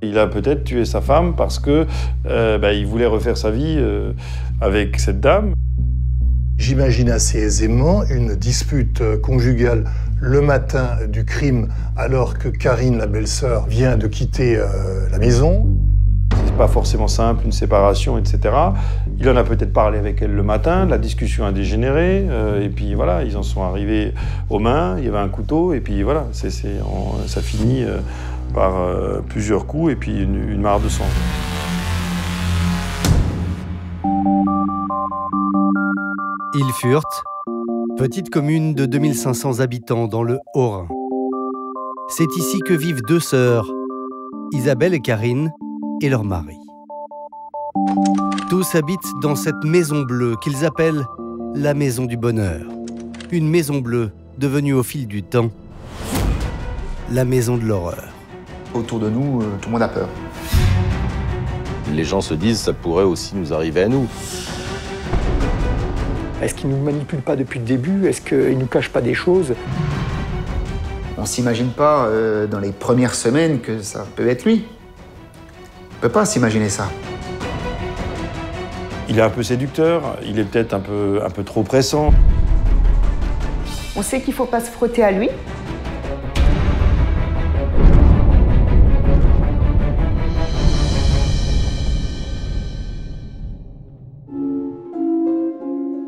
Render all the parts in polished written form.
Il a peut-être tué sa femme parce que il voulait refaire sa vie avec cette dame. J'imagine assez aisément une dispute conjugale le matin du crime, alors que Karine, la belle-sœur, vient de quitter la maison. C'est pas forcément simple, une séparation, etc. Il en a peut-être parlé avec elle le matin, la discussion a dégénéré, et puis voilà, ils en sont arrivés aux mains, il y avait un couteau, et puis voilà, ça finit par plusieurs coups et puis une mare de sang. Ilfurt, petite commune de 2500 habitants dans le Haut-Rhin. C'est ici que vivent deux sœurs, Isabelle et Karine, et leur mari. Tous habitent dans cette maison bleue qu'ils appellent la maison du bonheur. Une maison bleue devenue au fil du temps la maison de l'horreur. Autour de nous, tout le monde a peur. Les gens se disent ça pourrait aussi nous arriver à nous. Est-ce qu'il ne nous manipule pas depuis le début? Est-ce qu'il ne nous cache pas des choses? On ne s'imagine pas dans les premières semaines que ça peut être lui. On ne peut pas s'imaginer ça. Il est un peu séducteur, il est peut-être un peu trop pressant. On sait qu'il ne faut pas se frotter à lui.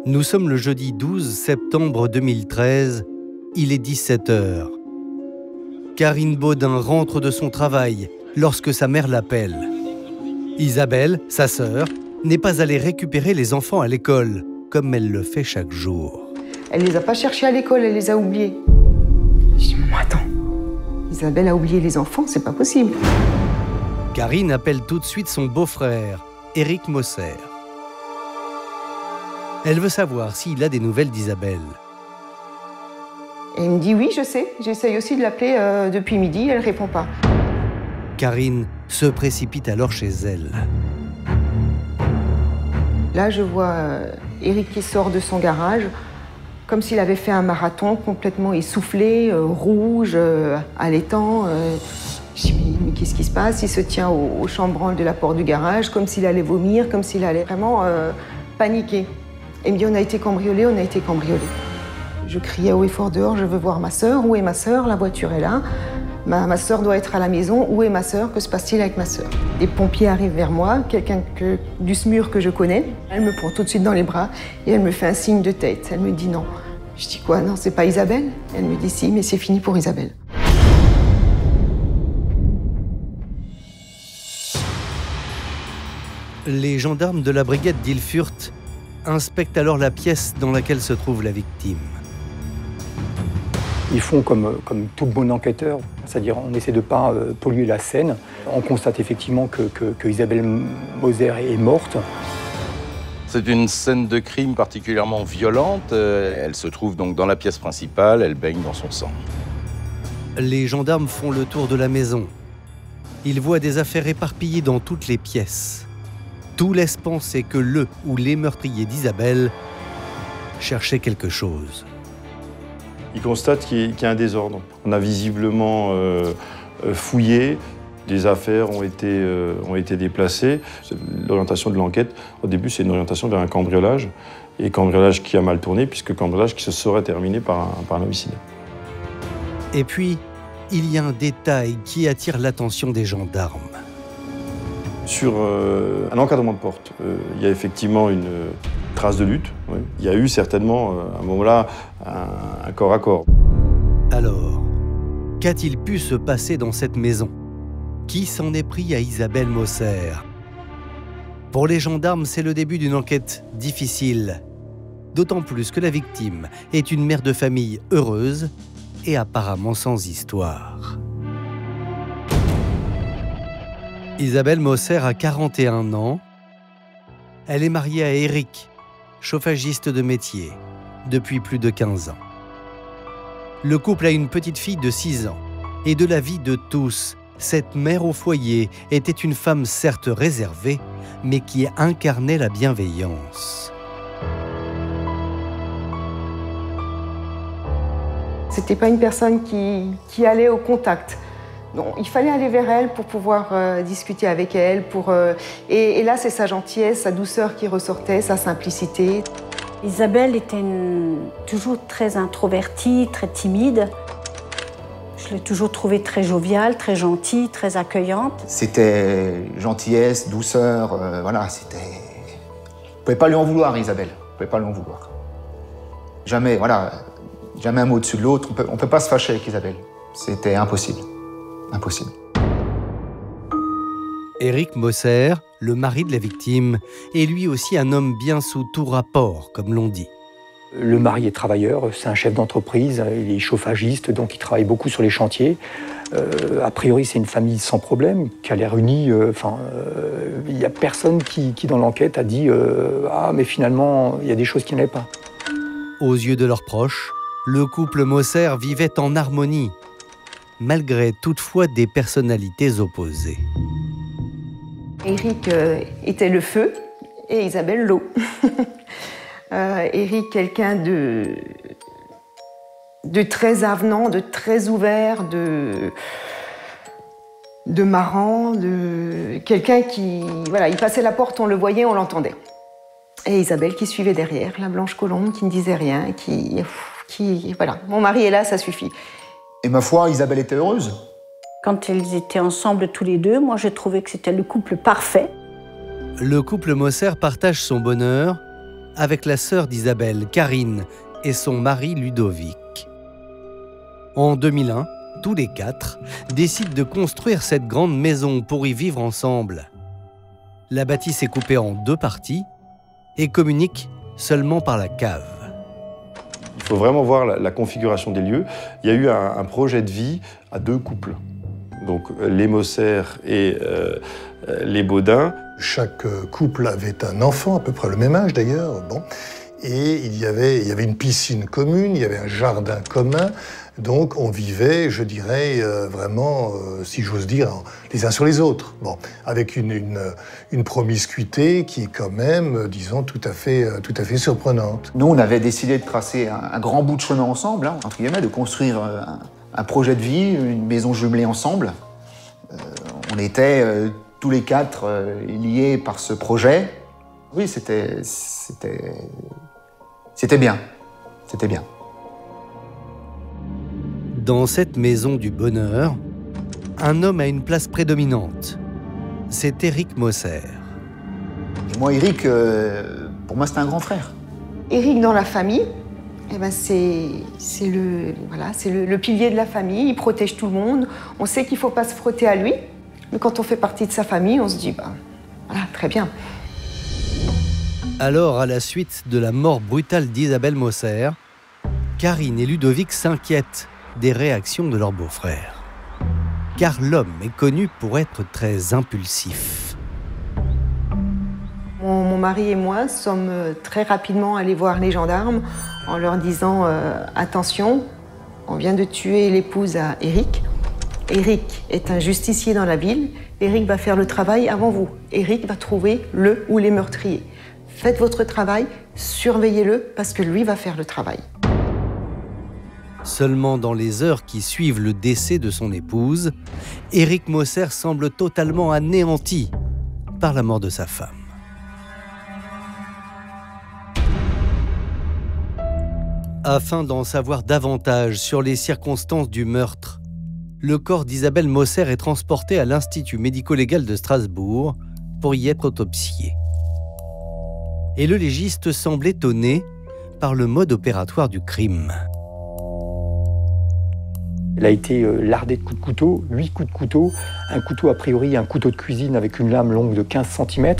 Nous sommes le jeudi 12 septembre 2013, il est 17h. Karine Baudin rentre de son travail lorsque sa mère l'appelle. Isabelle, sa sœur, n'est pas allée récupérer les enfants à l'école, comme elle le fait chaque jour. Elle ne les a pas cherchés à l'école, elle les a oubliés. Je dis, mais attends, Isabelle a oublié les enfants, c'est pas possible. Karine appelle tout de suite son beau-frère, Éric Moser. Elle veut savoir s'il a des nouvelles d'Isabelle. Et il me dit oui, je sais. J'essaye aussi de l'appeler depuis midi, elle ne répond pas. Karine se précipite alors chez elle. Là, je vois Éric qui sort de son garage, comme s'il avait fait un marathon, complètement essoufflé, rouge, haletant. Je dis, mais qu'est-ce qui se passe? Il se tient au chambranle de la porte du garage, comme s'il allait vomir, comme s'il allait vraiment paniquer. Et il me dit, on a été cambriolés, on a été cambriolés. Je criais haut et fort dehors, je veux voir ma sœur. Où est ma sœur? La voiture est là. Ma sœur doit être à la maison. Où est ma sœur? Que se passe-t-il avec ma sœur? Des pompiers arrivent vers moi, quelqu'un du SMUR que je connais. Elle me prend tout de suite dans les bras et elle me fait un signe de tête. Elle me dit non. Je dis quoi? Non, c'est pas Isabelle? Elle me dit si, mais c'est fini pour Isabelle. Les gendarmes de la brigade d'Ilfurt inspectent alors la pièce dans laquelle se trouve la victime. Ils font comme tout bon enquêteur, c'est-à-dire on essaie de ne pas polluer la scène. On constate effectivement que Isabelle Moser est morte. C'est une scène de crime particulièrement violente. Elle se trouve donc dans la pièce principale, elle baigne dans son sang. Les gendarmes font le tour de la maison. Ils voient des affaires éparpillées dans toutes les pièces. Tout laisse penser que le ou les meurtriers d'Isabelle cherchaient quelque chose. Il constate qu'il y a un désordre. On a visiblement fouillé, des affaires ont été déplacées. L'orientation de l'enquête, au début, c'est une orientation vers un cambriolage, et cambriolage qui a mal tourné, puisque cambriolage qui se serait terminé par un homicide. Et puis, il y a un détail qui attire l'attention des gendarmes. Sur un encadrement de porte, il y a effectivement une trace de lutte. Oui. Il y a eu certainement, à un moment-là, un corps à corps. Alors, qu'a-t-il pu se passer dans cette maison? Qui s'en est pris à Isabelle Moser? Pour les gendarmes, c'est le début d'une enquête difficile. D'autant plus que la victime est une mère de famille heureuse et apparemment sans histoire. Isabelle Moser a 41 ans. Elle est mariée à Éric, chauffagiste de métier, depuis plus de 15 ans. Le couple a une petite fille de 6 ans. Et de la vie de tous, cette mère au foyer était une femme certes réservée, mais qui incarnait la bienveillance. C'était pas une personne qui allait au contact. Donc, il fallait aller vers elle pour pouvoir discuter avec elle. Et là, c'est sa gentillesse, sa douceur qui ressortait, sa simplicité. Isabelle était toujours très introvertie, très timide. Je l'ai toujours trouvée très joviale, très gentille, très accueillante. C'était gentillesse, douceur, voilà, c'était... Vous ne pouvez pas lui en vouloir, Isabelle. Vous ne pouvez pas lui en vouloir. Jamais, voilà, jamais un mot au-dessus de l'autre. On peut pas se fâcher avec Isabelle. C'était impossible. Impossible. Éric Moser, le mari de la victime, est lui aussi un homme bien sous tout rapport, comme l'on dit. Le mari est travailleur, c'est un chef d'entreprise, il est chauffagiste, donc il travaille beaucoup sur les chantiers. A priori, c'est une famille sans problème, qui a l'air unie. Il n'y a personne qui, dans l'enquête, a dit « Ah, mais finalement, il y a des choses qui n'allaient pas ». Aux yeux de leurs proches, le couple Moser vivait en harmonie, malgré toutefois des personnalités opposées. Éric était le feu et Isabelle l'eau. Éric, quelqu'un de très avenant, de très ouvert, de marrant, quelqu'un qui... Voilà, il passait la porte, on le voyait, on l'entendait. Et Isabelle qui suivait derrière, la blanche colombe, qui ne disait rien, voilà, mon mari est là, ça suffit. Et ma foi, Isabelle était heureuse. Quand ils étaient ensemble tous les deux, moi, je trouvais que c'était le couple parfait. Le couple Moser partage son bonheur avec la sœur d'Isabelle, Karine, et son mari Ludovic. En 2001, tous les quatre décident de construire cette grande maison pour y vivre ensemble. La bâtisse est coupée en 2 parties et communique seulement par la cave. Il faut vraiment voir la configuration des lieux. Il y a eu un projet de vie à 2 couples. Donc les Moser et les Baudin. Chaque couple avait un enfant, à peu près le même âge d'ailleurs. Bon. Et il y avait une piscine commune, il y avait un jardin commun. Donc on vivait, je dirais, vraiment, si j'ose dire, les uns sur les autres. Bon, avec une promiscuité qui est quand même, disons, tout à fait surprenante. Nous, on avait décidé de tracer un grand bout de chemin ensemble, hein, entre guillemets, de construire un projet de vie, une maison jumelée ensemble. On était tous les 4 liés par ce projet. Oui, c'était bien. C'était bien. Dans cette maison du bonheur, un homme a une place prédominante. C'est Éric Moser. Et moi, Éric, pour moi, c'était un grand frère. Éric, dans la famille, eh ben c'est le pilier de la famille, il protège tout le monde. On sait qu'il ne faut pas se frotter à lui, mais quand on fait partie de sa famille, on se dit, voilà, très bien. Alors, à la suite de la mort brutale d'Isabelle Moser, Karine et Ludovic s'inquiètent des réactions de leur beau-frère. Car l'homme est connu pour être très impulsif. Mon mari et moi sommes très rapidement allés voir les gendarmes en leur disant attention, on vient de tuer l'épouse à Éric. Éric est un justicier dans la ville. Éric va faire le travail avant vous. Éric va trouver le ou les meurtriers. Faites votre travail, surveillez-le parce que lui va faire le travail. Seulement dans les heures qui suivent le décès de son épouse, Éric Moser semble totalement anéanti par la mort de sa femme. Afin d'en savoir davantage sur les circonstances du meurtre, le corps d'Isabelle Moser est transporté à l'Institut médico-légal de Strasbourg pour y être autopsié. Et le légiste semble étonné par le mode opératoire du crime. Elle a été lardée de coups de couteau, 8 coups de couteau, un couteau a priori, un couteau de cuisine avec une lame longue de 15 cm.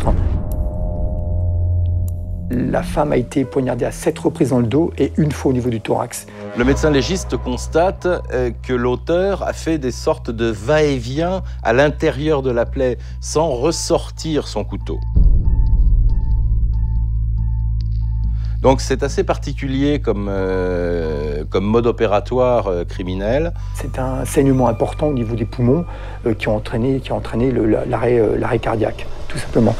La femme a été poignardée à 7 reprises dans le dos et 1 fois au niveau du thorax. Le médecin légiste constate que l'auteur a fait des sortes de va-et-vient à l'intérieur de la plaie sans ressortir son couteau. Donc c'est assez particulier comme mode opératoire criminel. C'est un saignement important au niveau des poumons qui a entraîné l'arrêt cardiaque, tout simplement.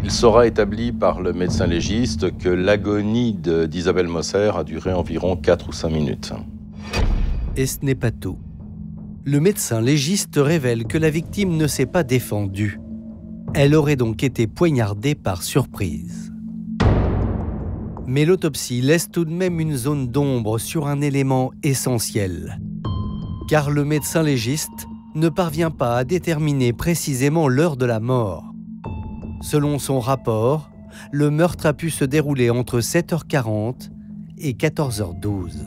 Il sera établi par le médecin légiste que l'agonie d'Isabelle Moser a duré environ 4 ou 5 minutes. Et ce n'est pas tout. Le médecin légiste révèle que la victime ne s'est pas défendue. Elle aurait donc été poignardée par surprise. Mais l'autopsie laisse tout de même une zone d'ombre sur un élément essentiel. Car le médecin légiste ne parvient pas à déterminer précisément l'heure de la mort. Selon son rapport, le meurtre a pu se dérouler entre 7h40 et 14h12.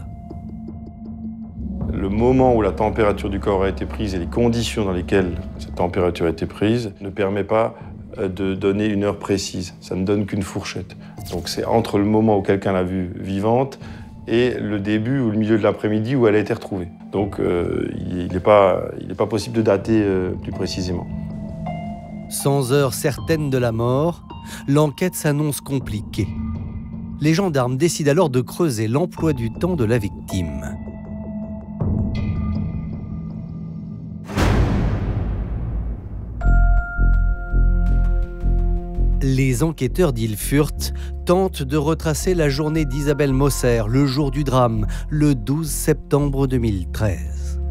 Le moment où la température du corps a été prise et les conditions dans lesquelles cette température a été prise ne permet pas de donner une heure précise. Ça ne donne qu'une fourchette. Donc c'est entre le moment où quelqu'un l'a vue vivante et le début ou le milieu de l'après-midi où elle a été retrouvée. Donc il n'est pas possible de dater plus précisément. Sans heure certaine de la mort, l'enquête s'annonce compliquée. Les gendarmes décident alors de creuser l'emploi du temps de la victime. Les enquêteurs d'Ilfurt tentent de retracer la journée d'Isabelle Moser, le jour du drame, le 12 septembre 2013.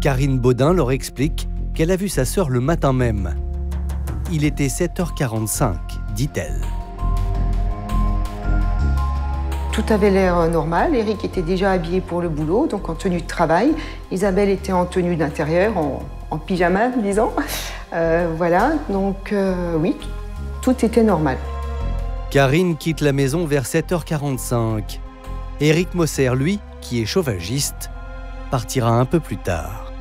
Karine Baudin leur explique qu'elle a vu sa sœur le matin même. Il était 7h45, dit-elle. Tout avait l'air normal. Eric était déjà habillé pour le boulot, donc en tenue de travail. Isabelle était en tenue d'intérieur, en pyjama, disons. Voilà, donc oui, tout était normal. Karine quitte la maison vers 7h45. Eric Moser, lui, qui est chauffagiste, partira un peu plus tard.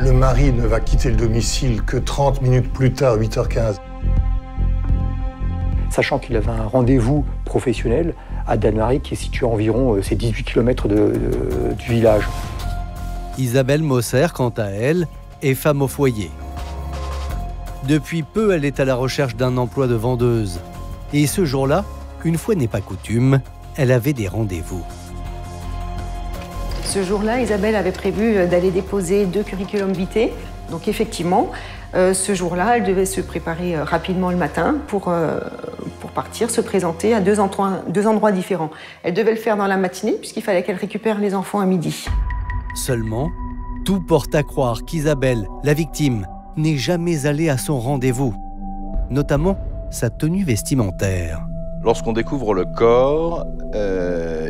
Le mari ne va quitter le domicile que 30 minutes plus tard, 8h15. Sachant qu'il avait un rendez-vous professionnel à Danemarie, qui est situé à environ 18 km du village. Isabelle Moser, quant à elle, est femme au foyer. Depuis peu, elle est à la recherche d'un emploi de vendeuse. Et ce jour-là, une fois n'est pas coutume, elle avait des rendez-vous. Ce jour-là, Isabelle avait prévu d'aller déposer 2 curriculum vitae. Donc effectivement, ce jour-là, elle devait se préparer rapidement le matin pour partir se présenter à deux endroits différents. Elle devait le faire dans la matinée puisqu'il fallait qu'elle récupère les enfants à midi. Seulement, tout porte à croire qu'Isabelle, la victime, n'est jamais allée à son rendez-vous, notamment sa tenue vestimentaire. Lorsqu'on découvre le corps,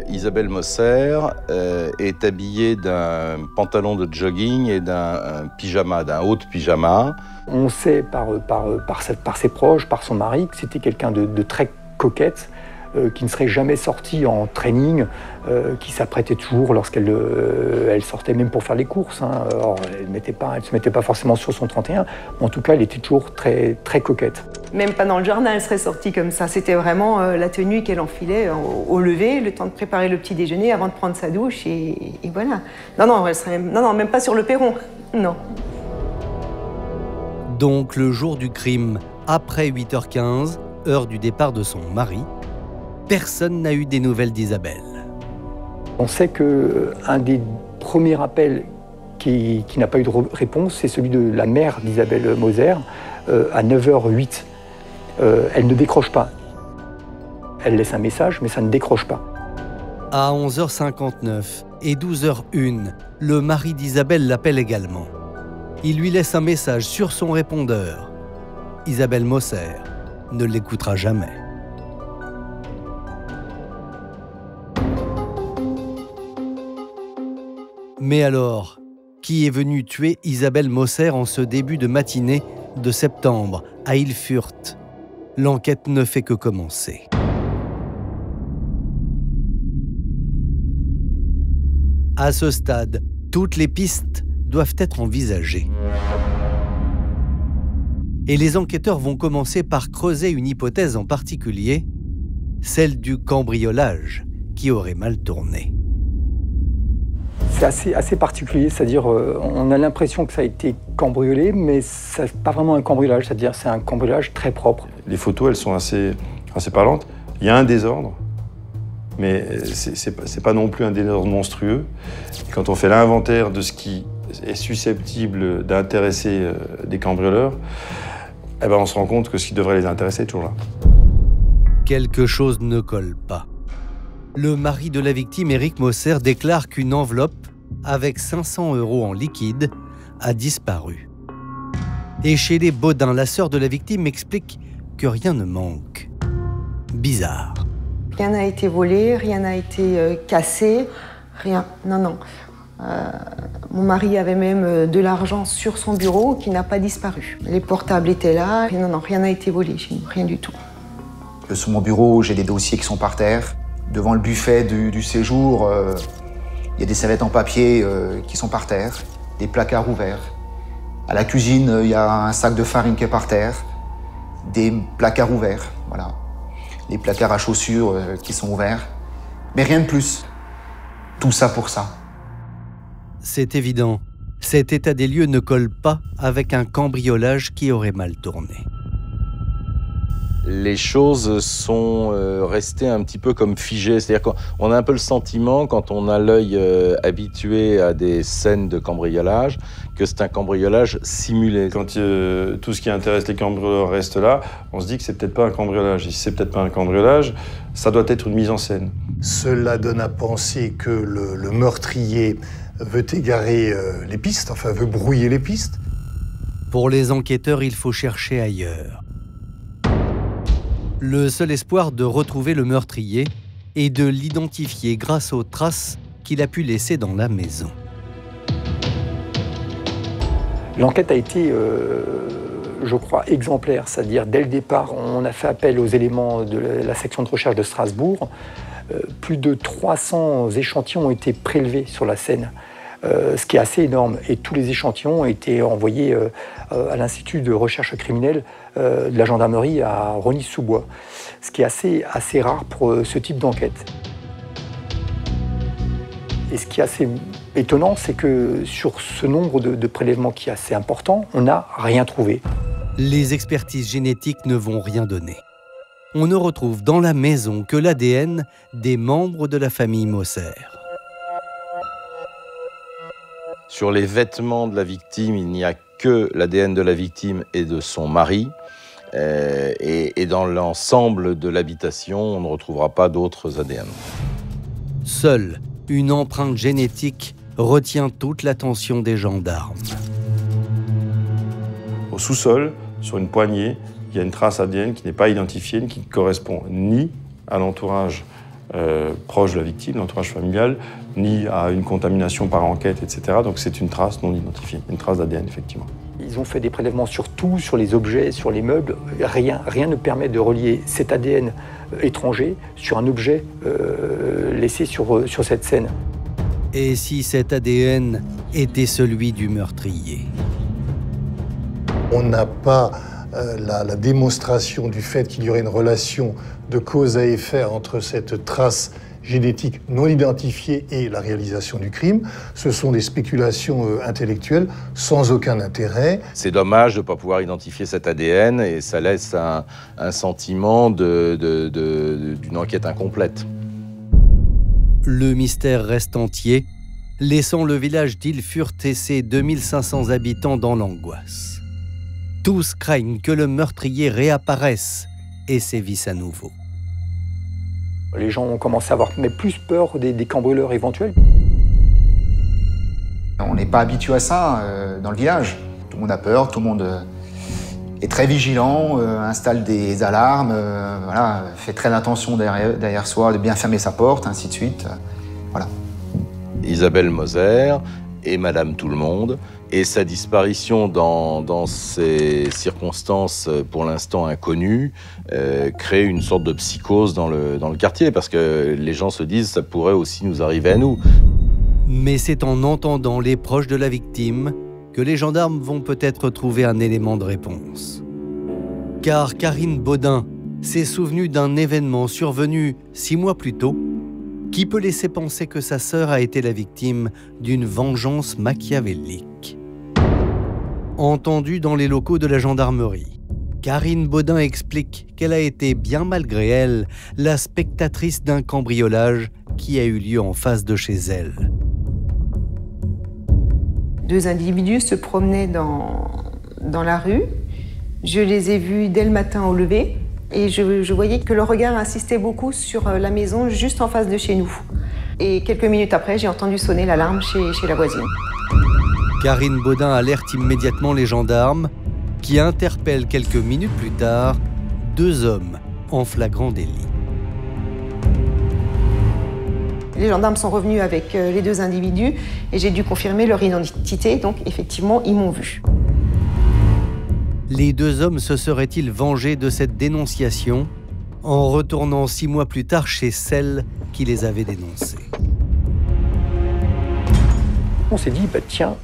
Isabelle Moser est habillée d'un pantalon de jogging et d'un pyjama, d'un haut de pyjama. On sait par ses proches, par son mari, que c'était quelqu'un de très coquette, qui ne serait jamais sortie en training, qui s'apprêtait toujours lorsqu'elle elle sortait même pour faire les courses. Hein. Alors, elle ne se mettait pas forcément sur son 31, mais en tout cas, elle était toujours très, très coquette. Même pas dans le jardin, elle serait sortie comme ça. C'était vraiment la tenue qu'elle enfilait au lever, le temps de préparer le petit déjeuner avant de prendre sa douche, et voilà. Non, même pas sur le perron, non. Donc, le jour du crime, après 8h15, heure du départ de son mari, personne n'a eu des nouvelles d'Isabelle. On sait qu'un des premiers appels qui n'a pas eu de réponse, c'est celui de la mère d'Isabelle Moser, à 9h08. Elle ne décroche pas. Elle laisse un message, mais ça ne décroche pas. À 11h59 et 12h01, le mari d'Isabelle l'appelle également. Il lui laisse un message sur son répondeur. Isabelle Moser ne l'écoutera jamais. Mais alors, qui est venu tuer Isabelle Moser en ce début de matinée de septembre à Ilfurt? L'enquête ne fait que commencer. À ce stade, toutes les pistes doivent être envisagées. Et les enquêteurs vont commencer par creuser une hypothèse en particulier, celle du cambriolage qui aurait mal tourné. C'est assez particulier, c'est-à-dire on a l'impression que ça a été cambriolé, mais ce n'est pas vraiment un cambriolage, c'est-à-dire c'est un cambriolage très propre. Les photos, elles sont assez parlantes. Il y a un désordre, mais c'est pas non plus un désordre monstrueux. Et quand on fait l'inventaire de ce qui est susceptible d'intéresser des cambrioleurs, eh ben on se rend compte que ce qui devrait les intéresser est toujours là. Quelque chose ne colle pas. Le mari de la victime, Éric Moser, déclare qu'une enveloppe avec 500 € en liquide a disparu. Et Shelley Baudin, la sœur de la victime, explique que rien ne manque. Bizarre. Rien n'a été volé, rien n'a été cassé, rien. Non, non. Mon mari avait même de l'argent sur son bureau qui n'a pas disparu. Les portables étaient là. Non, non, rien n'a été volé chez nous, rien du tout. Sur mon bureau, j'ai des dossiers qui sont par terre. Devant le buffet du séjour, il y a des serviettes en papier qui sont par terre, des placards ouverts. À la cuisine, il y a un sac de farine qui est par terre, des placards ouverts, voilà. Les placards à chaussures qui sont ouverts. Mais rien de plus. Tout ça pour ça. C'est évident, cet état des lieux ne colle pas avec un cambriolage qui aurait mal tourné. Les choses sont restées un petit peu comme figées. C'est-à-dire qu'on a un peu le sentiment, quand on a l'œil habitué à des scènes de cambriolage, que c'est un cambriolage simulé. Quand tout ce qui intéresse les cambrioleurs reste là, on se dit que c'est peut-être pas un cambriolage. Et si c'est peut-être pas un cambriolage, ça doit être une mise en scène. Cela donne à penser que le meurtrier veut égarer les pistes, enfin veut brouiller les pistes. Pour les enquêteurs, il faut chercher ailleurs. Le seul espoir de retrouver le meurtrier est de l'identifier grâce aux traces qu'il a pu laisser dans la maison. L'enquête a été, je crois, exemplaire. C'est-à-dire, dès le départ, on a fait appel aux éléments de la section de recherche de Strasbourg. Plus de 300 échantillons ont été prélevés sur la scène, ce qui est assez énorme. Et tous les échantillons ont été envoyés à l'Institut de recherche criminelle de la gendarmerie à Rosny-sous-Bois, ce qui est assez rare pour ce type d'enquête. Et ce qui est assez étonnant, c'est que sur ce nombre de prélèvements qui est assez important, on n'a rien trouvé. Les expertises génétiques ne vont rien donner. On ne retrouve dans la maison que l'ADN des membres de la famille Moser. Sur les vêtements de la victime, il n'y a que l'ADN de la victime et de son mari. Et dans l'ensemble de l'habitation, on ne retrouvera pas d'autres ADN. Seule une empreinte génétique retient toute l'attention des gendarmes. Au sous-sol, sur une poignée, il y a une trace ADN qui n'est pas identifiée, qui ne correspond ni à l'entourage proche de la victime, l'entourage familial, ni à une contamination par enquête, etc. Donc c'est une trace non identifiée, une trace d'ADN, effectivement. Ils ont fait des prélèvements sur tout, sur les objets, sur les meubles. Rien ne permet de relier cet ADN étranger sur un objet laissé sur cette scène. Et si cet ADN était celui du meurtrier? On n'a pas la démonstration du fait qu'il y aurait une relation de cause à effet entre cette trace génétique non identifiée et la réalisation du crime. Ce sont des spéculations intellectuelles sans aucun intérêt. C'est dommage de ne pas pouvoir identifier cet ADN et ça laisse un sentiment d'une enquête incomplète. Le mystère reste entier, laissant le village d'Ilfurt et ses 2500 habitants dans l'angoisse. Tous craignent que le meurtrier réapparaisse et sévisse à nouveau. Les gens ont commencé à avoir plus peur des cambrioleurs éventuels. On n'est pas habitué à ça dans le village. Tout le monde a peur, tout le monde est très vigilant, installe des alarmes, voilà, fait très attention derrière soi, de bien fermer sa porte, ainsi de suite. Voilà. Isabelle Moser et Madame Tout-le-Monde, et sa disparition dans ces circonstances pour l'instant inconnues crée une sorte de psychose dans le quartier, parce que les gens se disent ça pourrait aussi nous arriver à nous. Mais c'est en entendant les proches de la victime que les gendarmes vont peut-être trouver un élément de réponse. Car Karine Baudin s'est souvenue d'un événement survenu 6 mois plus tôt qui peut laisser penser que sa sœur a été la victime d'une vengeance machiavélique. Entendue dans les locaux de la gendarmerie, Karine Baudin explique qu'elle a été, bien malgré elle, la spectatrice d'un cambriolage qui a eu lieu en face de chez elle. 2 individus se promenaient dans la rue. Je les ai vus dès le matin au lever. Et je voyais que le regard insistait beaucoup sur la maison juste en face de chez nous. Et quelques minutes après, j'ai entendu sonner l'alarme chez la voisine. Karine Baudin alerte immédiatement les gendarmes qui interpellent quelques minutes plus tard 2 hommes en flagrant délit. Les gendarmes sont revenus avec les 2 individus et j'ai dû confirmer leur identité, donc effectivement, ils m'ont vu. Les 2 hommes se seraient-ils vengés de cette dénonciation en retournant 6 mois plus tard chez celle qui les avait dénoncés? On s'est dit, tiens,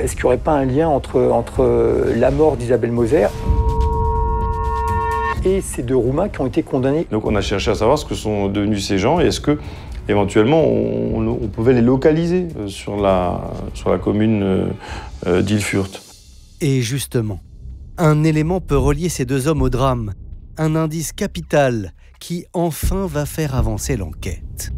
est-ce qu'il n'y aurait pas un lien entre la mort d'Isabelle Moser et ces 2 Roumains qui ont été condamnés? Donc on a cherché à savoir ce que sont devenus ces gens et est-ce que éventuellement on pouvait les localiser sur la commune d'Ilfurt. Et justement, un élément peut relier ces 2 hommes au drame, un indice capital qui enfin va faire avancer l'enquête.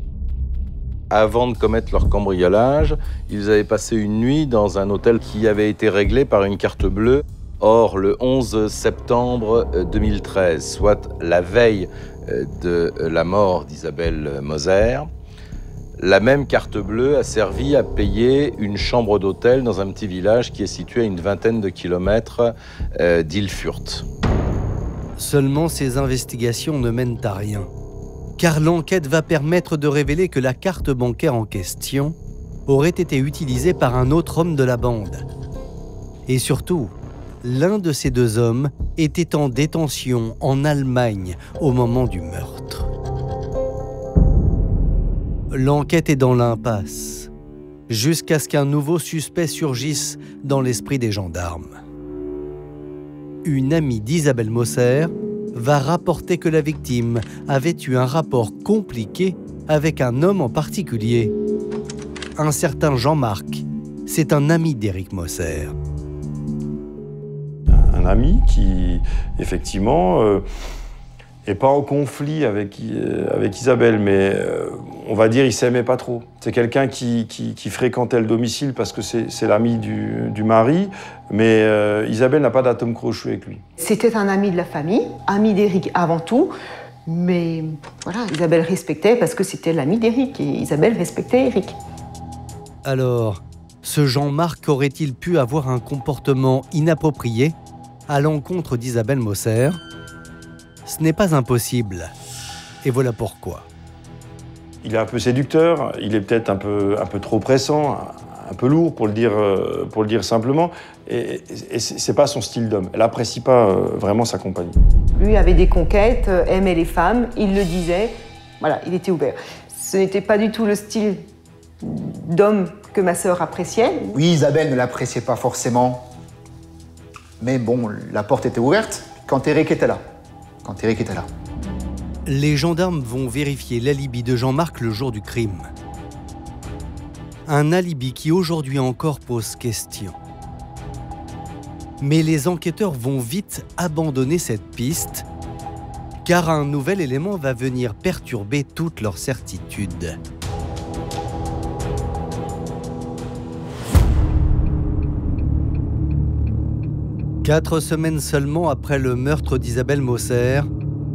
Avant de commettre leur cambriolage, ils avaient passé une nuit dans un hôtel qui avait été réglé par une carte bleue. Or, le 11 septembre 2013, soit la veille de la mort d'Isabelle Moser, la même carte bleue a servi à payer une chambre d'hôtel dans un petit village qui est situé à une vingtaine de kilomètres d'Ilfurt. Seulement, ces investigations ne mènent à rien, car l'enquête va permettre de révéler que la carte bancaire en question aurait été utilisée par un autre homme de la bande. Et surtout, l'un de ces 2 hommes était en détention en Allemagne au moment du meurtre. L'enquête est dans l'impasse, jusqu'à ce qu'un nouveau suspect surgisse dans l'esprit des gendarmes. Une amie d'Isabelle Moser va rapporter que la victime avait eu un rapport compliqué avec un homme en particulier. Un certain Jean-Marc, c'est un ami d'Éric Moser. Un ami qui, effectivement, n'est pas en conflit avec Isabelle, mais on va dire il s'aimait pas trop. C'est quelqu'un qui fréquentait le domicile parce que c'est l'ami du mari, mais Isabelle n'a pas d'atome crochu avec lui. C'était un ami de la famille, ami d'Éric avant tout, mais voilà, Isabelle respectait parce que c'était l'ami d'Éric et Isabelle respectait Éric. Alors, ce Jean-Marc aurait-il pu avoir un comportement inapproprié à l'encontre d'Isabelle Moser? Ce n'est pas impossible. Et voilà pourquoi. Il est un peu séducteur, il est peut-être un peu trop pressant, un peu lourd pour le dire simplement. Et c'est pas son style d'homme. Elle n'apprécie pas vraiment sa compagnie. Lui avait des conquêtes, aimait les femmes, il le disait. Voilà, il était ouvert. Ce n'était pas du tout le style d'homme que ma sœur appréciait. Oui, Isabelle ne l'appréciait pas forcément. Mais bon, la porte était ouverte quand Éric était là. Les gendarmes vont vérifier l'alibi de Jean-Marc le jour du crime. Un alibi qui aujourd'hui encore pose question. Mais les enquêteurs vont vite abandonner cette piste, car un nouvel élément va venir perturber toutes leurs certitudes. Quatre semaines seulement après le meurtre d'Isabelle Moser,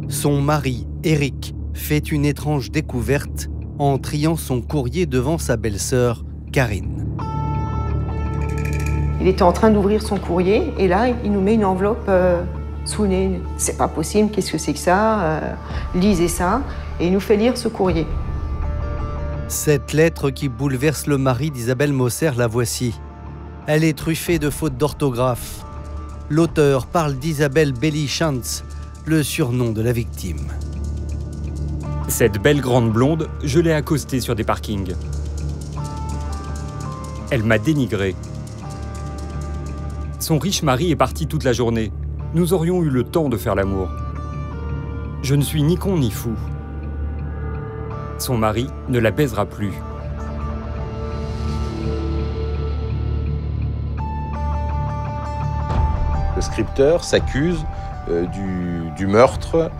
son mari, Éric, fait une étrange découverte en triant son courrier devant sa belle-sœur, Karine. Il était en train d'ouvrir son courrier et là, il nous met une enveloppe sous le nez. C'est pas possible, qu'est-ce que c'est que ça? Lisez ça. Et il nous fait lire ce courrier. Cette lettre qui bouleverse le mari d'Isabelle Moser, la voici. Elle est truffée de fautes d'orthographe. L'auteur parle d'Isabelle Belli-Schantz, le surnom de la victime. Cette belle grande blonde, je l'ai accostée sur des parkings. Elle m'a dénigré. Son riche mari est parti toute la journée. Nous aurions eu le temps de faire l'amour. Je ne suis ni con ni fou. Son mari ne la baisera plus. Le scripteur s'accuse du meurtre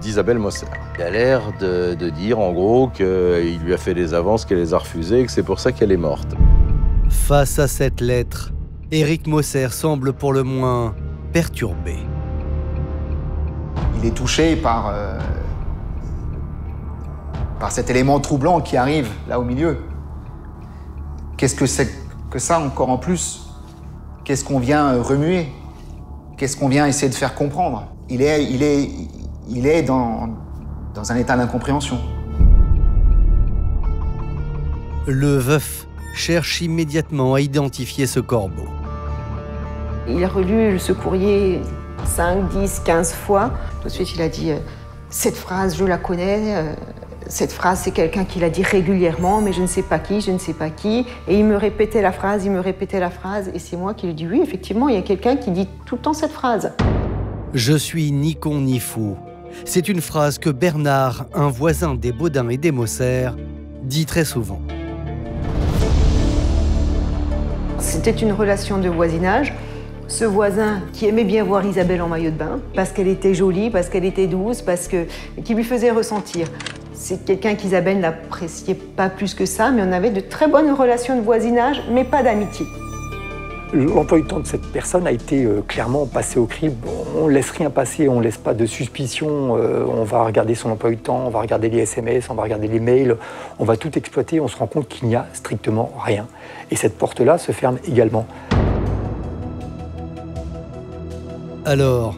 d'Isabelle Moser. Il a l'air de dire en gros qu'il lui a fait des avances, qu'elle les a refusées et que c'est pour ça qu'elle est morte. Face à cette lettre, Éric Moser semble pour le moins perturbé. il est touché par cet élément troublant qui arrive là au milieu. Qu'est-ce que c'est que ça encore en plus? Qu'est-ce qu'on vient remuer? Qu'est-ce qu'on vient essayer de faire comprendre? Il est dans un état d'incompréhension. Le veuf cherche immédiatement à identifier ce corbeau. Il a relu ce courrier 5, 10, 15 fois. Tout de suite, il a dit « Cette phrase, je la connais. Cette phrase, c'est quelqu'un qui l'a dit régulièrement, mais je ne sais pas qui, je ne sais pas qui. » Et il me répétait la phrase, il me répétait la phrase. Et c'est moi qui lui ai dit « Oui, effectivement, il y a quelqu'un qui dit tout le temps cette phrase. » Je suis ni con ni fou. C'est une phrase que Bernard, un voisin des Baudins et des Moser, dit très souvent. C'était une relation de voisinage. Ce voisin qui aimait bien voir Isabelle en maillot de bain, parce qu'elle était jolie, parce qu'elle était douce, qui lui faisait ressentir. C'est quelqu'un qu'Isabelle n'appréciait pas plus que ça, mais on avait de très bonnes relations de voisinage, mais pas d'amitié. L'emploi du temps de cette personne a été clairement passé au crible. On ne laisse rien passer, on ne laisse pas de suspicion. On va regarder son emploi du temps, on va regarder les SMS, on va regarder les mails. On va tout exploiter, on se rend compte qu'il n'y a strictement rien. Et cette porte-là se ferme également. Alors,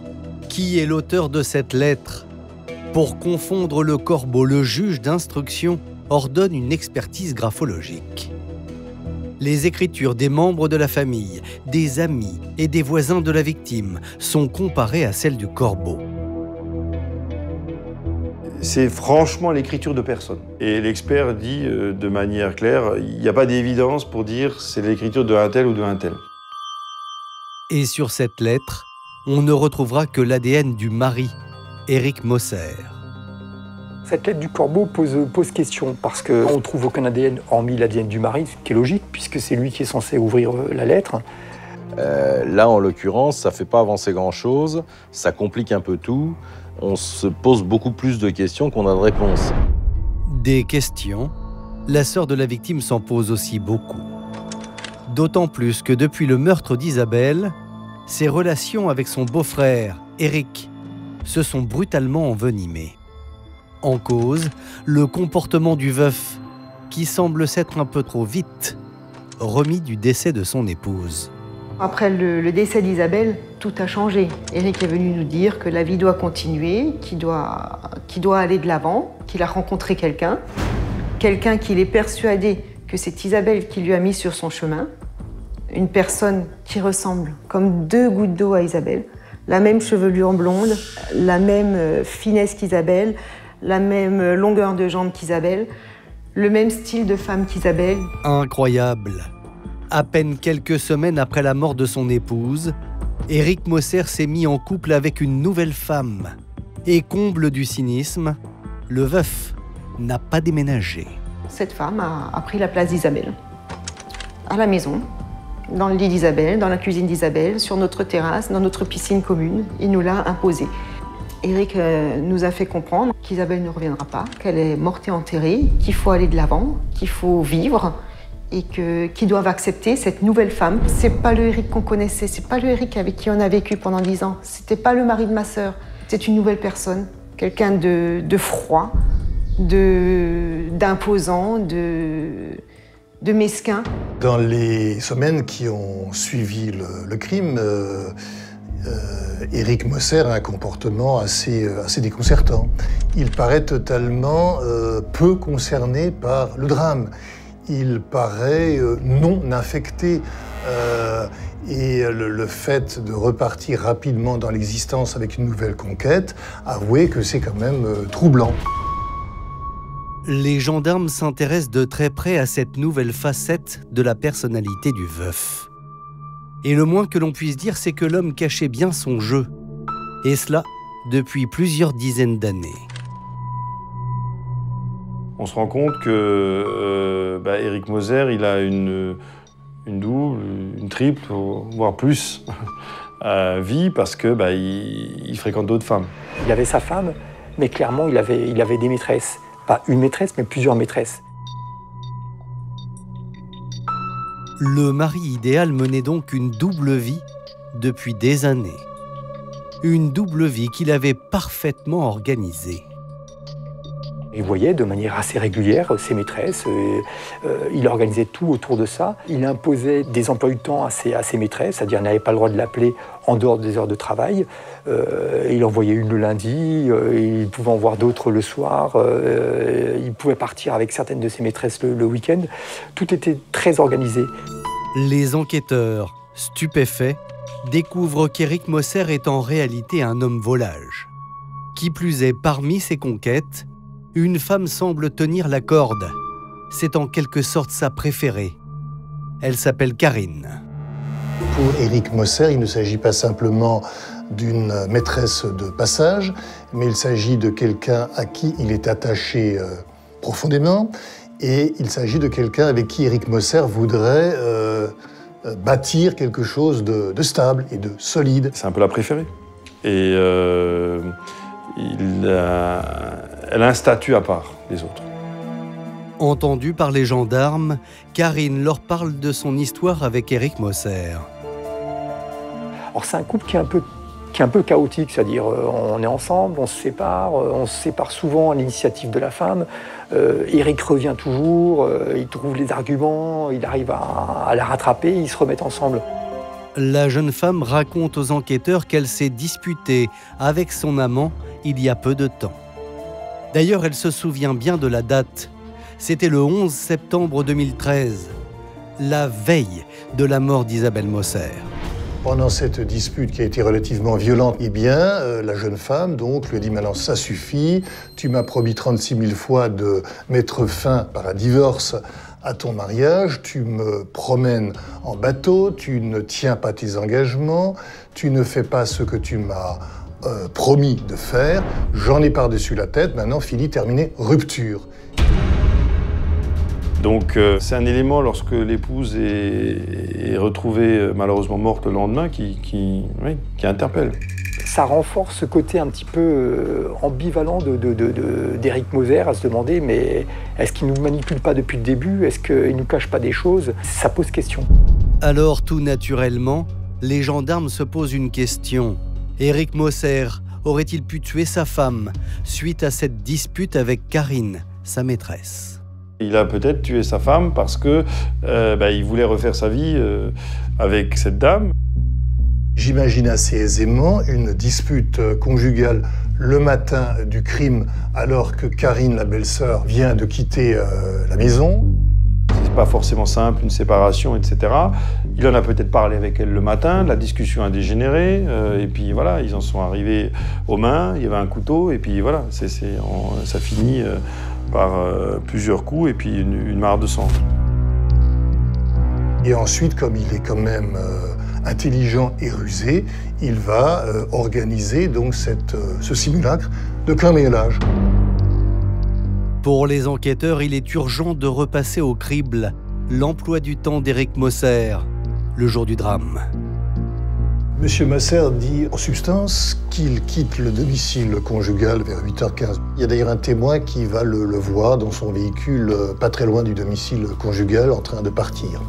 qui est l'auteur de cette lettre? Pour confondre le corbeau, le juge d'instruction ordonne une expertise graphologique. Les écritures des membres de la famille, des amis et des voisins de la victime sont comparées à celles du corbeau. C'est franchement l'écriture de personne. Et l'expert dit de manière claire, il n'y a pas d'évidence pour dire c'est l'écriture d'un tel ou d'un tel. Et sur cette lettre, on ne retrouvera que l'ADN du mari, Éric Moser. Cette lettre du corbeau pose question parce qu'on ne trouve aucun ADN hormis l'ADN du mari, ce qui est logique puisque c'est lui qui est censé ouvrir la lettre. Là, en l'occurrence, ça ne fait pas avancer grand-chose, ça complique un peu tout, on se pose beaucoup plus de questions qu'on a de réponses. Des questions, la sœur de la victime s'en pose aussi beaucoup. D'autant plus que depuis le meurtre d'Isabelle, ses relations avec son beau-frère, Éric, se sont brutalement envenimées. En cause, le comportement du veuf, qui semble s'être un peu trop vite remis du décès de son épouse. Après le décès d'Isabelle, tout a changé. Éric est venu nous dire que la vie doit continuer, qu'il doit aller de l'avant, qu'il a rencontré quelqu'un qu'il est persuadé que c'est Isabelle qui lui a mis sur son chemin, une personne qui ressemble comme 2 gouttes d'eau à Isabelle, la même chevelure blonde, la même finesse qu'Isabelle, la même longueur de jambes qu'Isabelle, le même style de femme qu'Isabelle. Incroyable! À peine quelques semaines après la mort de son épouse, Éric Moser s'est mis en couple avec une nouvelle femme. Et comble du cynisme, le veuf n'a pas déménagé. Cette femme a pris la place d'Isabelle. À la maison, dans le lit d'Isabelle, dans la cuisine d'Isabelle, sur notre terrasse, dans notre piscine commune, il nous l'a imposé. Éric nous a fait comprendre qu'Isabelle ne reviendra pas, qu'elle est morte et enterrée, qu'il faut aller de l'avant, qu'il faut vivre et qu'ils doivent accepter cette nouvelle femme. C'est pas le Éric qu'on connaissait, c'est pas le Éric avec qui on a vécu pendant 10 ans. C'était pas le mari de ma sœur. C'est une nouvelle personne, quelqu'un de froid, d'imposant, de mesquin. Dans les semaines qui ont suivi le crime, Éric Moser a un comportement assez déconcertant. Il paraît totalement peu concerné par le drame. Il paraît non affecté. Et le fait de repartir rapidement dans l'existence avec une nouvelle conquête, avouez que c'est quand même troublant. Les gendarmes s'intéressent de très près à cette nouvelle facette de la personnalité du veuf. Et le moins que l'on puisse dire, c'est que l'homme cachait bien son jeu. Et cela depuis plusieurs dizaines d'années. On se rend compte que Éric Moser, il a une double, une triple, voire plus vie parce que il fréquente d'autres femmes. Il avait sa femme, mais clairement il avait des maîtresses. Pas une maîtresse, mais plusieurs maîtresses. Le mari idéal menait donc une double vie depuis des années. une double vie qu'il avait parfaitement organisée. Il voyait de manière assez régulière ses maîtresses, il organisait tout autour de ça. Il imposait des emplois du temps à ses maîtresses, c'est-à-dire n'avait pas le droit de l'appeler en dehors des heures de travail. Il en voyait une le lundi, il pouvait en voir d'autres le soir, il pouvait partir avec certaines de ses maîtresses le week-end. Tout était très organisé. Les enquêteurs, stupéfaits, découvrent qu'Éric Moser est en réalité un homme volage. Qui plus est, parmi ses conquêtes, une femme semble tenir la corde. C'est en quelque sorte sa préférée. Elle s'appelle Karine. Pour Éric Moser, il ne s'agit pas simplement d'une maîtresse de passage, mais il s'agit de quelqu'un à qui il est attaché profondément, et il s'agit de quelqu'un avec qui Éric Moser voudrait bâtir quelque chose de stable et de solide. C'est un peu la préférée. Et elle a un statut à part des autres. Entendue par les gendarmes, Karine leur parle de son histoire avec Éric Moser. Alors c'est un couple qui est un peu chaotique, c'est-à-dire on est ensemble, on se sépare souvent à l'initiative de la femme. Éric revient toujours, il trouve les arguments, il arrive à la rattraper, ils se remettent ensemble. La jeune femme raconte aux enquêteurs qu'elle s'est disputée avec son amant il y a peu de temps. D'ailleurs, elle se souvient bien de la date. C'était le 11 septembre 2013, la veille de la mort d'Isabelle Moser. Pendant cette dispute qui a été relativement violente, eh bien, la jeune femme donc lui a dit « Maintenant, ça suffit, tu m'as promis 36 000 fois de mettre fin par un divorce à ton mariage, tu me promènes en bateau, tu ne tiens pas tes engagements, tu ne fais pas ce que tu m'as promis de faire, j'en ai par-dessus la tête, maintenant, fini, terminé, rupture ». Donc c'est un élément, lorsque l'épouse est retrouvée malheureusement morte le lendemain, qui interpelle. Ça renforce ce côté un petit peu ambivalent d'Éric Moser, à se demander, mais est-ce qu'il ne nous manipule pas depuis le début? Est-ce qu'il ne nous cache pas des choses? Ça pose question. Alors, tout naturellement, les gendarmes se posent une question. Éric Moser aurait-il pu tuer sa femme suite à cette dispute avec Karine, sa maîtresse? Il a peut-être tué sa femme parce que il voulait refaire sa vie avec cette dame. J'imagine assez aisément une dispute conjugale le matin du crime, alors que Karine, la belle-sœur, vient de quitter la maison. C'est pas forcément simple, une séparation, etc. Il en a peut-être parlé avec elle le matin, la discussion a dégénéré, et puis voilà, ils en sont arrivés aux mains, il y avait un couteau, et puis voilà, ça finit par plusieurs coups et puis une mare de sang. Et ensuite, comme il est quand même intelligent et rusé, il va organiser donc ce simulacre de cambriolage. Pour les enquêteurs, il est urgent de repasser au crible l'emploi du temps d'Éric Moser, le jour du drame. Monsieur Moser dit en substance qu'il quitte le domicile conjugal vers 8h15. Il y a d'ailleurs un témoin qui va le voir dans son véhicule pas très loin du domicile conjugal en train de partir.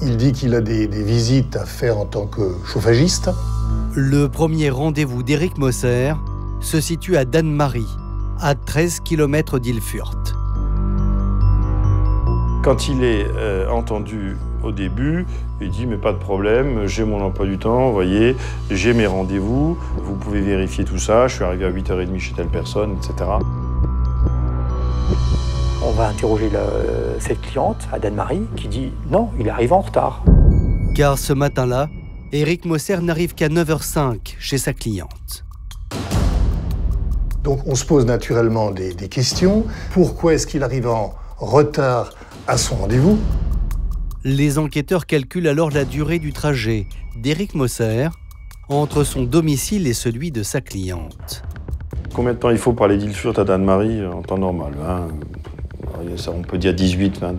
Il dit qu'il a des visites à faire en tant que chauffagiste. Le premier rendez-vous d'Éric Moser se situe à Dannemarie, à 13 km d'Ilfurt. Quand il est entendu au début, il dit « mais pas de problème, j'ai mon emploi du temps, vous voyez, j'ai mes rendez-vous, vous pouvez vérifier tout ça, je suis arrivé à 8h30 chez telle personne, etc. » On va interroger cette cliente à Dannemarie qui dit « non, il arrive en retard ». Car ce matin-là, Éric Moser n'arrive qu'à 9h05 chez sa cliente. Donc on se pose naturellement des questions. Pourquoi est-ce qu'il arrive en retard à son rendez-vous? Les enquêteurs calculent alors la durée du trajet d'Éric Moser entre son domicile et celui de sa cliente. Combien de temps il faut pour aller d'Ilfurt à Dannemarie en temps normal, hein? On peut dire 18, 20.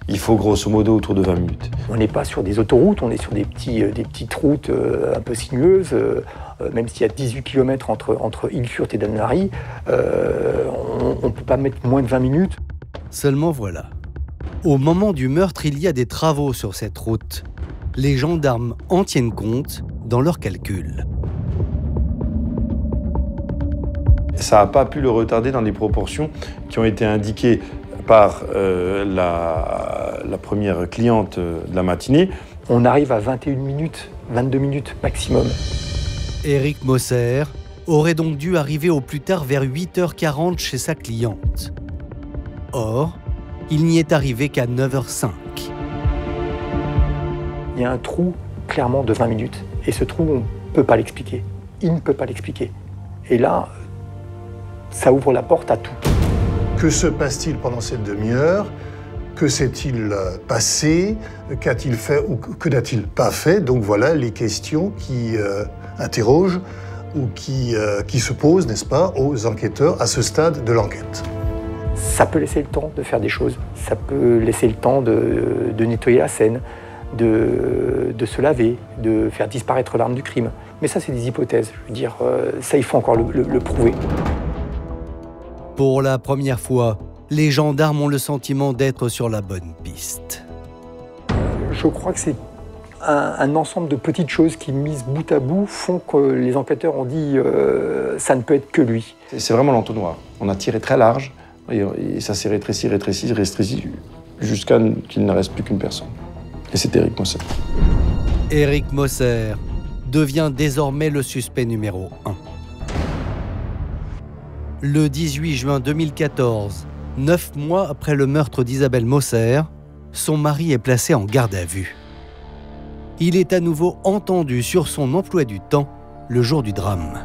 Il faut grosso modo autour de 20 minutes. On n'est pas sur des autoroutes, on est sur des petites routes un peu sinueuses. Même s'il y a 18 km entre Ilfurt et Dannemarie, on ne peut pas mettre moins de 20 minutes. Seulement voilà. Au moment du meurtre, il y a des travaux sur cette route. Les gendarmes en tiennent compte dans leurs calculs. Ça n'a pas pu le retarder dans les proportions qui ont été indiquées par la première cliente de la matinée. On arrive à 21 minutes, 22 minutes maximum. Éric Moser aurait donc dû arriver au plus tard vers 8h40 chez sa cliente. Or, il n'y est arrivé qu'à 9h05. Il y a un trou clairement de 20 minutes. Et ce trou, on ne peut pas l'expliquer. Il ne peut pas l'expliquer. Et là, ça ouvre la porte à tout. Que se passe-t-il pendant cette demi-heure? Que s'est-il passé? Qu'a-t-il fait ou que n'a-t-il pas fait? Donc voilà les questions qui interrogent ou qui se posent, n'est-ce pas, aux enquêteurs à ce stade de l'enquête. Ça peut laisser le temps de faire des choses. Ça peut laisser le temps de nettoyer la scène, de se laver, de faire disparaître l'arme du crime. Mais ça, c'est des hypothèses. Je veux dire, ça, il faut encore le prouver. Pour la première fois, les gendarmes ont le sentiment d'être sur la bonne piste. Je crois que c'est un ensemble de petites choses qui, mises bout à bout, font que les enquêteurs ont dit ça ne peut être que lui. C'est vraiment l'entonnoir. On a tiré très large et ça s'est rétréci jusqu'à qu'il ne reste plus qu'une personne. Et c'est Éric Moser. Éric Moser devient désormais le suspect numéro 1. Le 18 juin 2014, 9 mois après le meurtre d'Isabelle Moser, son mari est placé en garde à vue. Il est à nouveau entendu sur son emploi du temps le jour du drame.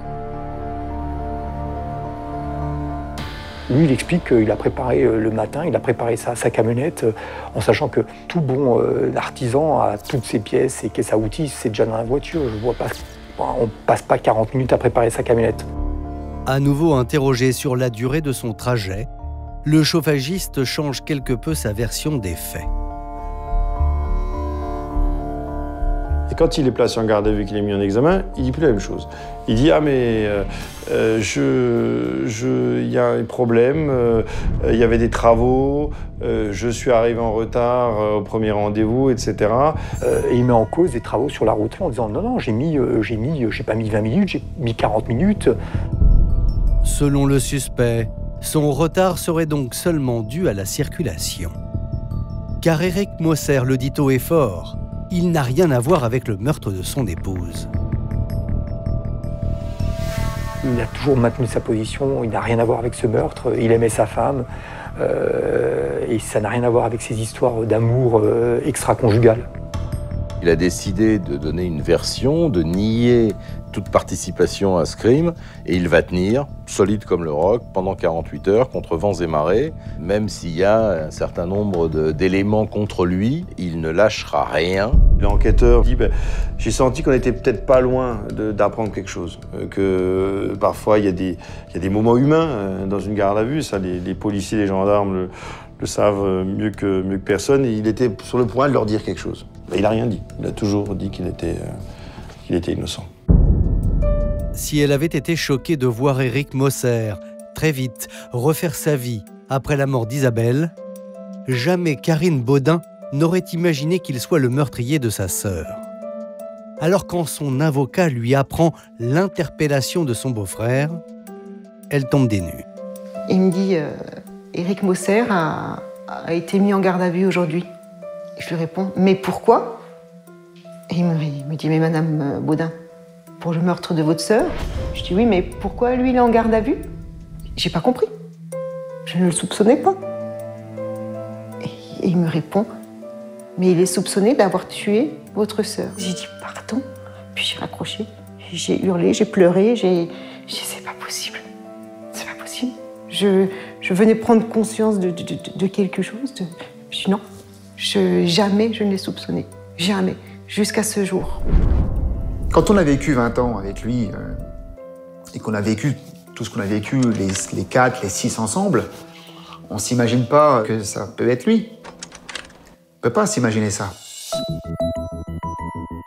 Lui, il explique qu'il a préparé le matin, il a préparé sa camionnette en sachant que tout bon artisan a toutes ses pièces et caisses à outils, c'est déjà dans la voiture. Je vois pas, on passe pas 40 minutes à préparer sa camionnette. À nouveau interrogé sur la durée de son trajet, le chauffagiste change quelque peu sa version des faits. Et quand il est placé en garde à vue, qu'il est mis en examen, il dit plus la même chose. Il dit « Ah mais il y a un problème, il y avait des travaux, je suis arrivé en retard au premier rendez-vous, etc. » Et il met en cause des travaux sur la route en disant « Non, non, j'ai pas mis 20 minutes, j'ai mis 40 minutes. » Selon le suspect, son retard serait donc seulement dû à la circulation. Car Éric Moser le dit haut et fort, il n'a rien à voir avec le meurtre de son épouse. Il a toujours maintenu sa position, il n'a rien à voir avec ce meurtre, il aimait sa femme, et ça n'a rien à voir avec ces histoires d'amour extra-conjugales. Il a décidé de donner une version, de nier toute participation à ce crime, et il va tenir, solide comme le roc, pendant 48 heures, contre vents et marées. Même s'il y a un certain nombre d'éléments contre lui, il ne lâchera rien. L'enquêteur dit « J'ai senti qu'on était peut-être pas loin d'apprendre quelque chose, que parfois il y a des moments humains dans une garde à vue, ça les policiers, les gendarmes le savent mieux que personne, et il était sur le point de leur dire quelque chose. Mais il n'a rien dit, il a toujours dit qu'il était innocent. Si elle avait été choquée de voir Éric Moser très vite refaire sa vie après la mort d'Isabelle, jamais Karine Baudin n'aurait imaginé qu'il soit le meurtrier de sa sœur. Alors quand son avocat lui apprend l'interpellation de son beau-frère, elle tombe des nues. Il me dit Éric Moser a été mis en garde à vue aujourd'hui. Je lui réponds « Mais pourquoi ?» Et il me dit « Mais Madame Baudin, pour le meurtre de votre sœur ?» Je dis « Oui, mais pourquoi lui, il est en garde à vue ?» J'ai pas compris. Je ne le soupçonnais pas. Et il me répond « Mais il est soupçonné d'avoir tué votre sœur. » J'ai dit « Pardon ?» Puis j'ai raccroché. J'ai hurlé, j'ai pleuré, j'ai dit « C'est pas possible. C'est pas possible. » Je venais prendre conscience de quelque chose. Je dis « Non. Jamais je ne l'ai soupçonné. Jamais. Jusqu'à ce jour. » Quand on a vécu 20 ans avec lui et qu'on a vécu tout ce qu'on a vécu, les 4, les 6 ensemble, on ne s'imagine pas que ça peut être lui. On ne peut pas s'imaginer ça.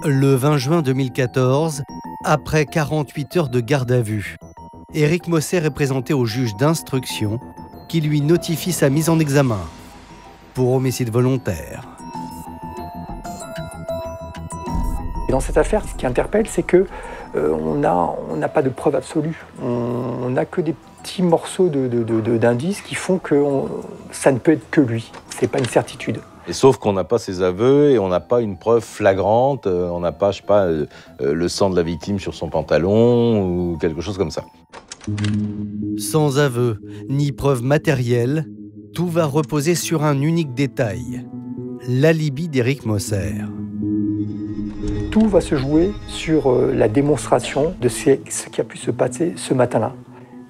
Le 20 juin 2014, après 48 heures de garde à vue, Éric Moser est présenté au juge d'instruction qui lui notifie sa mise en examen pour homicide volontaire. Et dans cette affaire, ce qui interpelle, c'est que on n'a pas de preuves absolues. On n'a que des petits morceaux d'indices qui font que ça ne peut être que lui. C'est pas une certitude. Et sauf qu'on n'a pas ses aveux et on n'a pas une preuve flagrante, on n'a pas, je sais pas, le sang de la victime sur son pantalon ou quelque chose comme ça. Sans aveu ni preuve matérielle, tout va reposer sur un unique détail, l'alibi d'Éric Moser. Tout va se jouer sur la démonstration de ce qui a pu se passer ce matin-là.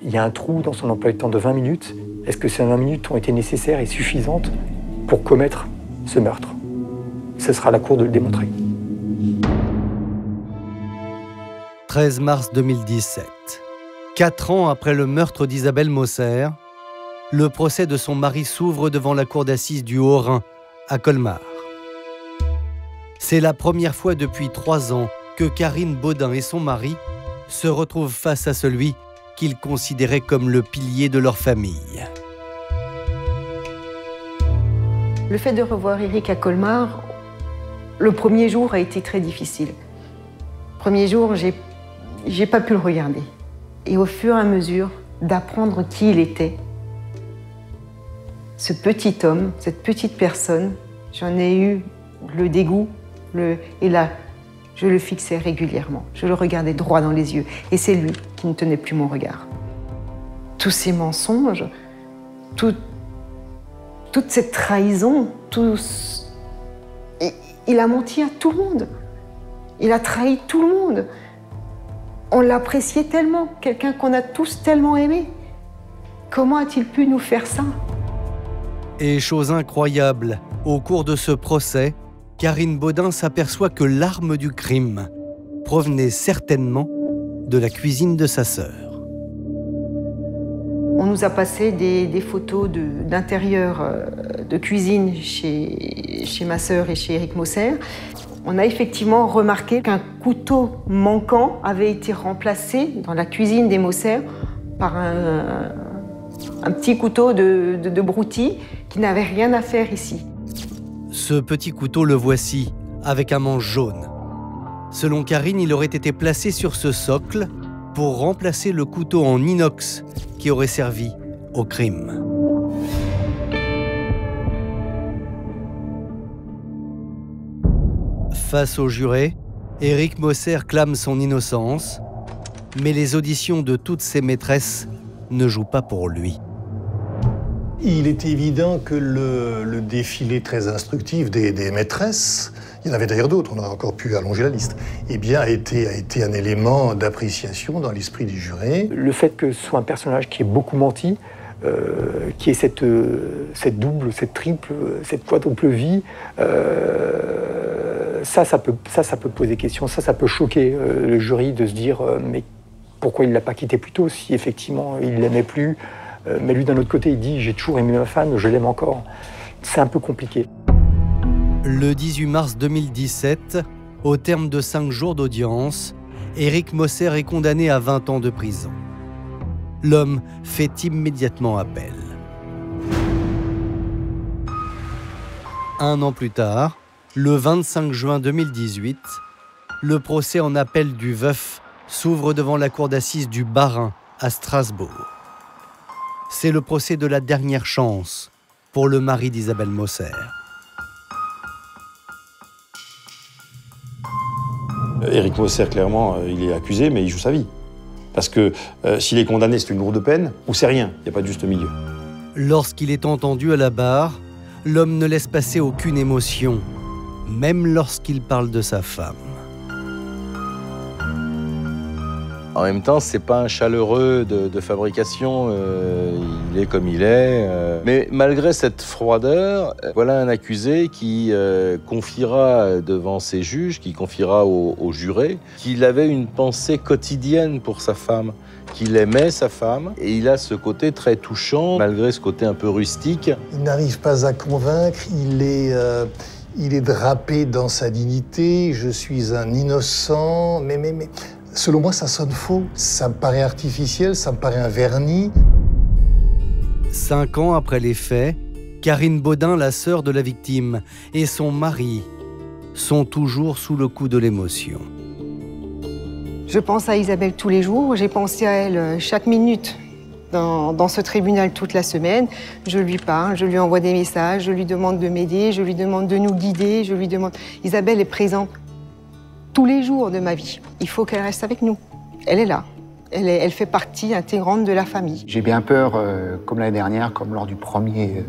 Il y a un trou dans son emploi du temps de 20 minutes. Est-ce que ces 20 minutes ont été nécessaires et suffisantes pour commettre ce meurtre? Ce sera à la cour de le démontrer. 13 mars 2017. 4 ans après le meurtre d'Isabelle Moser, le procès de son mari s'ouvre devant la cour d'assises du Haut-Rhin, à Colmar. C'est la première fois depuis 3 ans que Karine Baudin et son mari se retrouvent face à celui qu'ils considéraient comme le pilier de leur famille. Le fait de revoir Éric à Colmar, le premier jour a été très difficile. Le premier jour, j'ai pas pu le regarder. Et au fur et à mesure d'apprendre qui il était, ce petit homme, cette petite personne, j'en ai eu le dégoût, et là, je le fixais régulièrement. Je le regardais droit dans les yeux. Et c'est lui qui ne tenait plus mon regard. Tous ces mensonges, toute cette trahison, il a menti à tout le monde. Il a trahi tout le monde. On l'appréciait tellement, quelqu'un qu'on a tous tellement aimé. Comment a-t-il pu nous faire ça? Et chose incroyable, au cours de ce procès, Karine Baudin s'aperçoit que l'arme du crime provenait certainement de la cuisine de sa sœur. On nous a passé des photos d'intérieur de cuisine chez ma sœur et chez Éric Moser. On a effectivement remarqué qu'un couteau manquant avait été remplacé dans la cuisine des Moser par un petit couteau de broutilles qui n'avait rien à faire ici. Ce petit couteau, le voici, avec un manche jaune. Selon Karine, il aurait été placé sur ce socle pour remplacer le couteau en inox qui aurait servi au crime. Face aux jurés, Éric Moser clame son innocence, mais les auditions de toutes ses maîtresses ne jouent pas pour lui. Il est évident que le défilé très instructif des maîtresses, il y en avait d'ailleurs d'autres, on aurait encore pu allonger la liste, eh bien, a été un élément d'appréciation dans l'esprit des jurés. Le fait que ce soit un personnage qui ait beaucoup menti, qui ait cette double, cette triple, cette quadruple vie, ça peut poser question, ça peut choquer le jury de se dire mais pourquoi il ne l'a pas quitté plus tôt si effectivement il ne l'aimait plus. Mais lui, d'un autre côté, il dit « j'ai toujours aimé ma femme, je l'aime encore ». C'est un peu compliqué. Le 18 mars 2017, au terme de 5 jours d'audience, Éric Moser est condamné à 20 ans de prison. L'homme fait immédiatement appel. 1 an plus tard, le 25 juin 2018, le procès en appel du veuf s'ouvre devant la cour d'assises du Bas-Rhin à Strasbourg. C'est le procès de la dernière chance pour le mari d'Isabelle Moser. Éric Moser, clairement, il est accusé, mais il joue sa vie. Parce que s'il est condamné, c'est une lourde peine, ou c'est rien, il n'y a pas de juste milieu. Lorsqu'il est entendu à la barre, l'homme ne laisse passer aucune émotion, même lorsqu'il parle de sa femme. En même temps, c'est pas un chaleureux de fabrication, il est comme il est. Mais malgré cette froideur, voilà un accusé qui confiera devant ses juges, qui confiera aux jurés, qu'il avait une pensée quotidienne pour sa femme, qu'il aimait sa femme, et il a ce côté très touchant, malgré ce côté un peu rustique. Il n'arrive pas à convaincre, il est drapé dans sa dignité, je suis un innocent, mais selon moi, ça sonne faux, ça me paraît artificiel, ça me paraît un vernis. 5 ans après les faits, Karine Baudin, la sœur de la victime, et son mari sont toujours sous le coup de l'émotion. Je pense à Isabelle tous les jours, j'ai pensé à elle chaque minute dans ce tribunal toute la semaine. Je lui parle, je lui envoie des messages, je lui demande de m'aider, je lui demande de nous guider, je lui demande... Isabelle est présente tous les jours de ma vie. Il faut qu'elle reste avec nous. Elle est là. Elle fait partie intégrante de la famille. J'ai bien peur, comme l'année dernière, comme lors du premier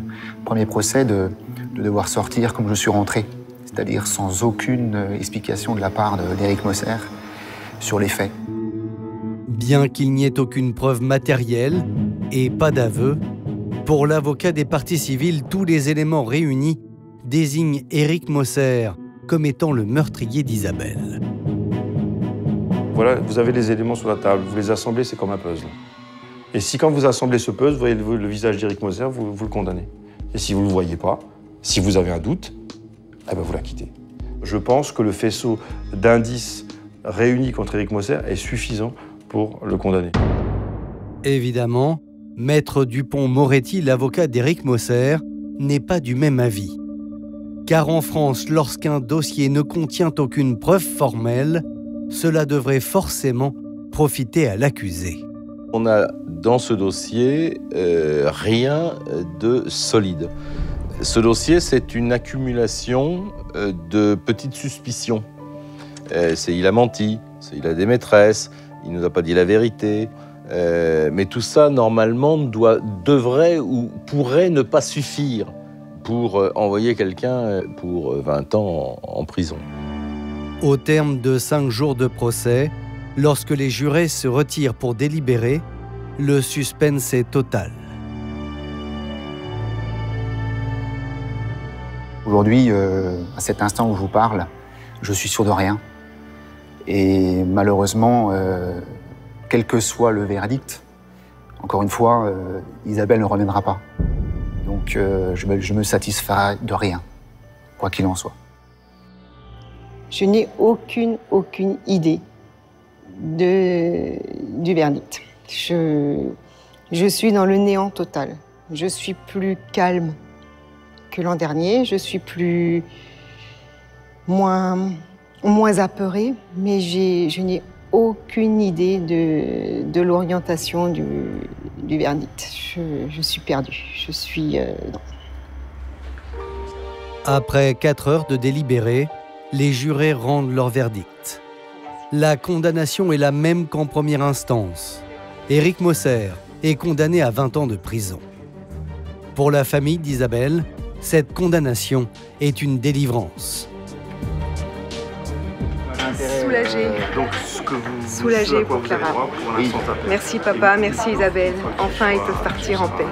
procès, de devoir sortir comme je suis rentré. C'est-à-dire sans aucune explication de la part d'Éric Moser sur les faits. Bien qu'il n'y ait aucune preuve matérielle et pas d'aveu, pour l'avocat des parties civiles, tous les éléments réunis désignent Éric Moser comme étant le meurtrier d'Isabelle. Voilà, vous avez les éléments sur la table, vous les assemblez, c'est comme un puzzle. Et si quand vous assemblez ce puzzle, vous voyez le visage d'Éric Moser, vous le condamnez. Et si vous ne le voyez pas, si vous avez un doute, eh ben vous la quittez. Je pense que le faisceau d'indices réunis contre Éric Moser est suffisant pour le condamner. Évidemment, Maître Dupont-Moretti, l'avocat d'Éric Moser, n'est pas du même avis. Car en France, lorsqu'un dossier ne contient aucune preuve formelle, cela devrait forcément profiter à l'accusé. On a dans ce dossier rien de solide. Ce dossier, c'est une accumulation de petites suspicions. Il a menti, il a des maîtresses, il ne nous a pas dit la vérité. Mais tout ça, normalement, devrait ou pourrait ne pas suffire pour envoyer quelqu'un pour 20 ans en prison. Au terme de 5 jours de procès, lorsque les jurés se retirent pour délibérer, le suspense est total. Aujourd'hui, à cet instant où je vous parle, je suis sûr de rien. Et malheureusement, quel que soit le verdict, encore une fois, Isabelle ne reviendra pas. Donc je me satisferai de rien, quoi qu'il en soit. Je n'ai aucune idée du verdict. Je suis dans le néant total. Je suis plus calme que l'an dernier. Je suis moins apeurée, mais je n'ai aucune idée de l'orientation du verdict. Je suis perdue. Je suis... non. Après 4 heures de délibéré, les jurés rendent leur verdict. La condamnation est la même qu'en première instance. Éric Moser est condamné à 20 ans de prison. Pour la famille d'Isabelle, cette condamnation est une délivrance. Soulagée. Soulagée pour Clara. Merci papa, merci Isabelle. Enfin, ils peuvent partir en paix.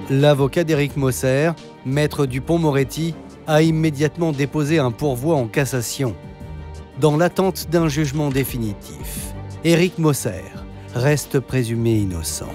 L'avocat d'Éric Moser, Maître Dupont-Moretti, a immédiatement déposé un pourvoi en cassation. Dans l'attente d'un jugement définitif, Éric Moser reste présumé innocent.